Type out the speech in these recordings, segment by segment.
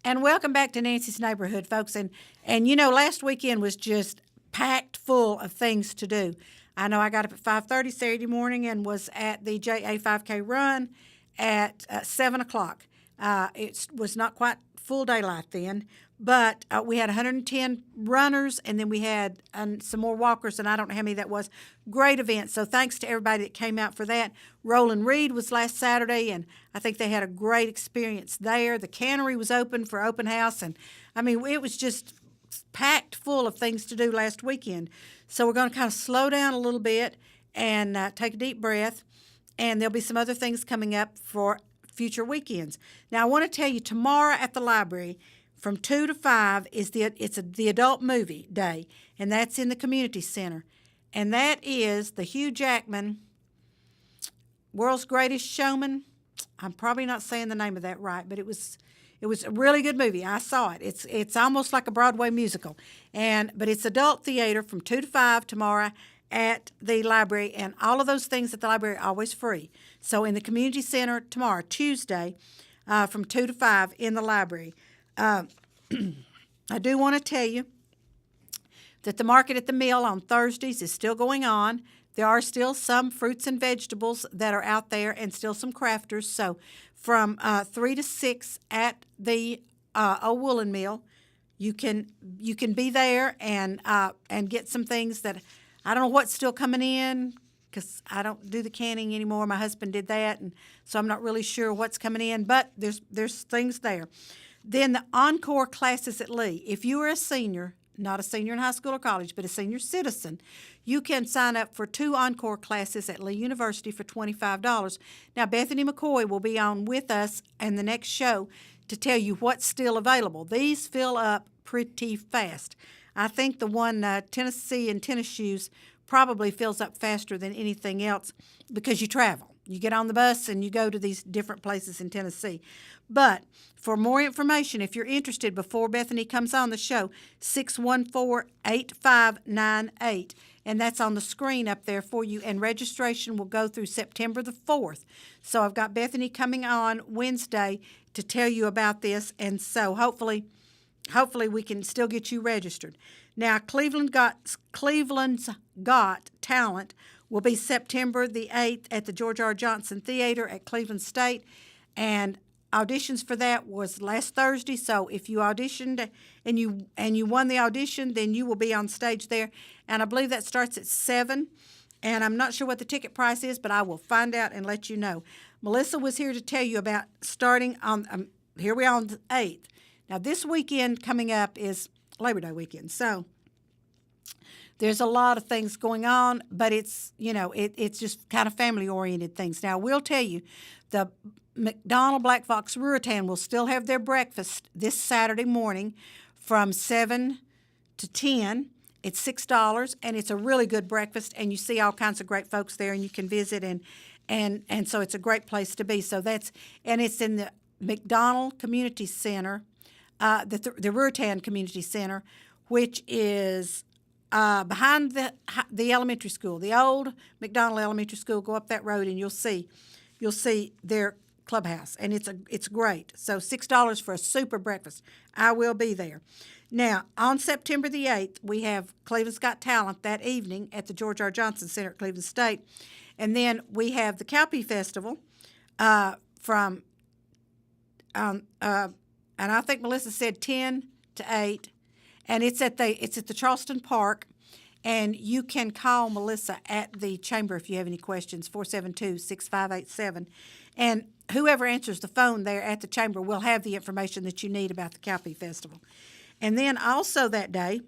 And welcome back to Nancy's Neighborhood, folks. And you know, last weekend was just packed full of things to do. I know I got up at 5:30 Saturday morning and was at the JA 5K run at 7 o'clock. It was not quite full daylight then, but we had 110 runners, and then we had some more walkers, and I don't know how many that was. Great event. So thanks to everybody that came out for that. Roland Reed was last Saturday, and I think they had a great experience there. The cannery was open for open house, and I mean, it was just packed full of things to do last weekend. So we're going to kind of slow down a little bit and take a deep breath, and there'll be some other things coming up for future weekends. Now, I want to tell you, tomorrow at the library from 2 to 5 is the adult movie day, and that's in the community center. And that is the Hugh Jackman, World's Greatest Showman. I'm probably not saying the name of that right, but it was a really good movie. I saw it. It's almost like a Broadway musical, but it's adult theater from 2 to 5 tomorrow at the library, and all of those things at the library are always free. So in the community center tomorrow, Tuesday, from 2 to 5 in the library. I do want to tell you that the market at the mill on Thursdays is still going on. There are still some fruits and vegetables that are out there and still some crafters. So from 3 to 6 at the Old Woolen Mill, you can be there and get some things that I don't know what's still coming in because I don't do the canning anymore. My husband did that, and so I'm not really sure what's coming in, but there's things there. Then the Encore classes at Lee. If you are a senior, not a senior in high school or college, but a senior citizen, you can sign up for 2 Encore classes at Lee University for $25. Now, Bethany McCoy will be on with us in the next show to tell you what's still available. These fill up pretty fast. I think the one Tennessee and tennis shoes probably fills up faster than anything else because you travel. You get on the bus and you go to these different places in Tennessee. But for more information, if you're interested, before Bethany comes on the show, 614-8598. And that's on the screen up there for you. And registration will go through September the 4th. So I've got Bethany coming on Wednesday to tell you about this. And so hopefully we can still get you registered. Now, Cleveland's Got Talent will be September the 8th at the George R. Johnson Theater at Cleveland State. And auditions for that was last Thursday. So if you auditioned and you won the audition, then you will be on stage there. And I believe that starts at 7. And I'm not sure what the ticket price is, but I will find out and let you know. Melissa was here to tell you about starting on, here we are on the 8th. Now, this weekend coming up is Labor Day weekend, so there's a lot of things going on, but it's just kind of family-oriented things. Now, we'll tell you, the McDonald Black Fox Ruritane will still have their breakfast this Saturday morning from 7 to 10. It's $6, and it's a really good breakfast, and you see all kinds of great folks there, and you can visit, and so it's a great place to be. So it's in the McDonald Community Center, the Ruritane Community Center, which is behind the elementary school, the old McDonald Elementary School. Go up that road and you'll see their clubhouse, and it's great. So $6 for a super breakfast. I will be there. Now, on September the 8th, we have Cleveland's Got Talent that evening at the George R. Johnson Center at Cleveland State, and then we have the Cowpea Festival from and I think Melissa said 10 to 8, and it's at the Charleston Park, and you can call Melissa at the chamber if you have any questions, 472-6587, and whoever answers the phone there at the chamber will have the information that you need about the Cowpea Festival. And then also that day,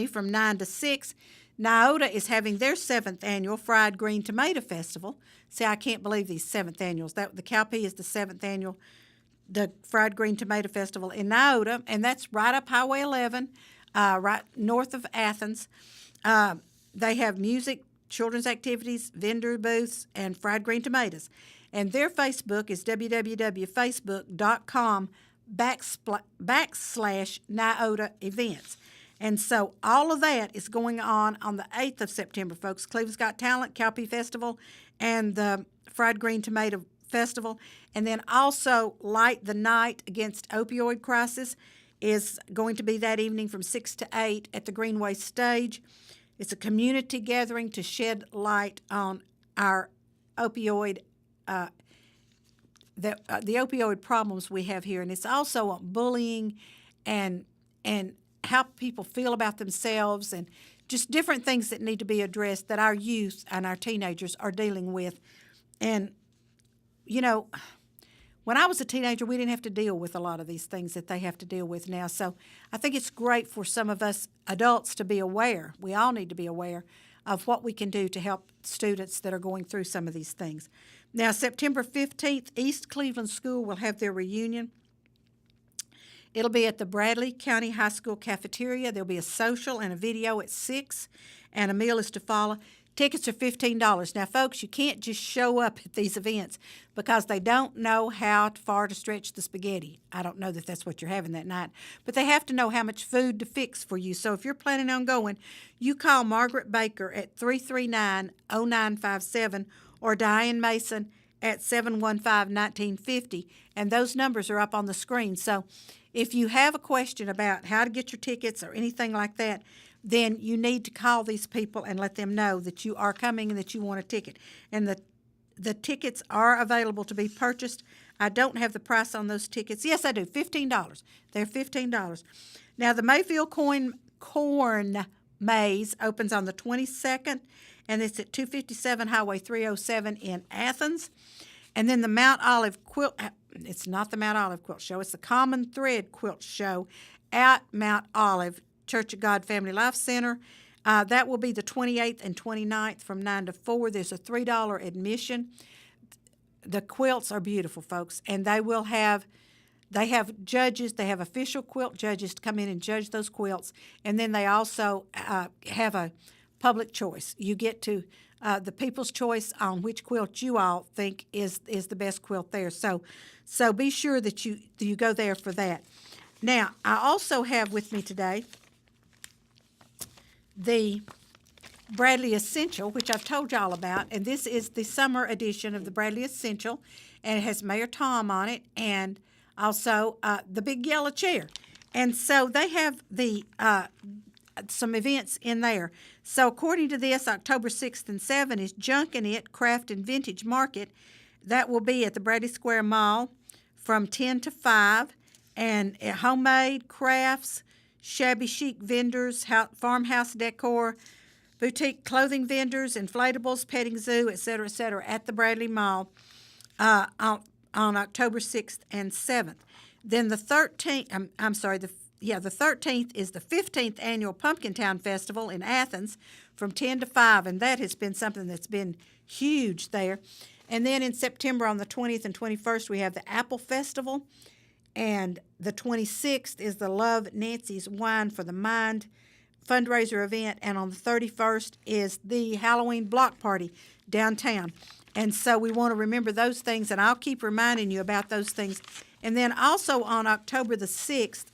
from 9 to 6, Nyota is having their 7th annual Fried Green Tomato Festival. See, I can't believe these 7th annuals. The Cowpea is the 7th annual, the Fried Green Tomato Festival in Nyota, and that's right up Highway 11, right north of Athens. They have music, children's activities, vendor booths, and fried green tomatoes. And their Facebook is www.facebook.com/Nyota events. And so all of that is going on the 8th of September, folks. Cleveland's Got Talent, Cowpea Festival, and the Fried Green Tomato Festival. And then also Light the Night Against Opioid Crisis is going to be that evening from 6 to 8 at the Greenway Stage. It's a community gathering to shed light on our opioid the opioid problems we have here, and it's also on bullying and how people feel about themselves and just different things that need to be addressed that our youth and our teenagers are dealing with. And you know, when I was a teenager, we didn't have to deal with a lot of these things that they have to deal with now. So I think it's great for some of us adults to be aware. We all need to be aware of what we can do to help students that are going through some of these things. Now, September 15th, East Cleveland School will have their reunion. It'll be at the Bradley County High School cafeteria. There'll be a social and a video at 6, and a meal is to follow. Tickets are $15. Now, folks, you can't just show up at these events because they don't know how far to stretch the spaghetti. I don't know that that's what you're having that night, but they have to know how much food to fix for you. So if you're planning on going, you call Margaret Baker at 339-0957 or Diane Mason at 715-1950, and those numbers are up on the screen. So if you have a question about how to get your tickets or anything like that, then you need to call these people and let them know that you are coming and that you want a ticket. And the tickets are available to be purchased. I don't have the price on those tickets. Yes, I do, $15. They're $15. Now, the Mayfield Corn Maze opens on the 22nd, and it's at 257 Highway 307 in Athens. And then the Mount Olive Quilt, it's not the Mount Olive Quilt Show, it's the Common Thread Quilt Show at Mount Olive Church of God Family Life Center. That will be the 28th and 29th from 9 to 4. There's a $3 admission. The quilts are beautiful, folks, and they have judges. They have official quilt judges to come in and judge those quilts, and then they also have a public choice. You get to the people's choice on which quilt you all think is the best quilt there. So be sure that you go there for that. Now, I also have with me today the Bradley Essential, which I've told y'all about, and this is the summer edition of the Bradley Essential, and it has Mayor Tom on it, and also the big yellow chair. And so they have some events in there. So according to this, October 6th and 7th is Junkin' It Craft and Vintage Market. That will be at the Bradley Square Mall from 10 to 5, and homemade crafts, shabby chic vendors, farmhouse decor, boutique clothing vendors, inflatables, petting zoo, et cetera, at the Bradley Mall on October 6th and 7th. Then the 13th, the 13th is the 15th Annual Pumpkin Town Festival in Athens from 10 to 5, and that has been something that's been huge there. And then in September on the 20th and 21st, we have the Apple Festival. And the 26th is the Love Nancy's Wine for the Mind fundraiser event. And on the 31st is the Halloween block party downtown. And so we want to remember those things, and I'll keep reminding you about those things. And then also on October the 6th,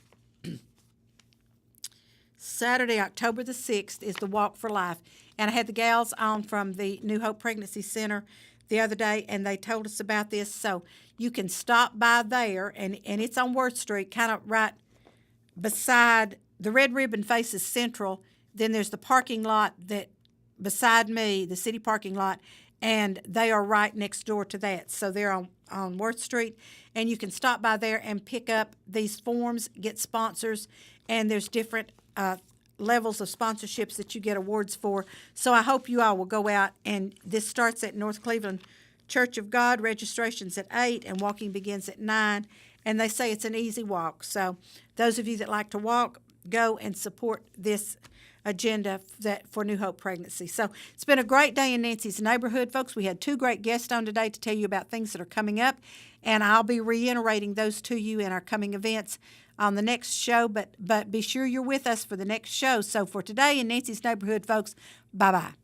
Saturday, October the 6th, is the Walk for Life. And I had the gals on from the New Hope Pregnancy Center the other day, and they told us about this. So you can stop by there, and it's on Worth Street, kind of right beside the Red Ribbon faces Central. Then there's the parking lot that beside me, the city parking lot, and they are right next door to that. So they're on Worth Street, and you can stop by there and pick up these forms, get sponsors, and there's different levels of sponsorships that you get awards for. So I hope you all will go out, and this starts at North Cleveland Church of God. Registration's at 8, and walking begins at 9, and they say it's an easy walk. So those of you that like to walk, go and support this agenda for New Hope Pregnancy. So it's been a great day in Nancy's neighborhood, folks. We had 2 great guests on today to tell you about things that are coming up, and I'll be reiterating those to you in our coming events on the next show, but be sure you're with us for the next show. So for today in Nancy's neighborhood, folks, bye-bye.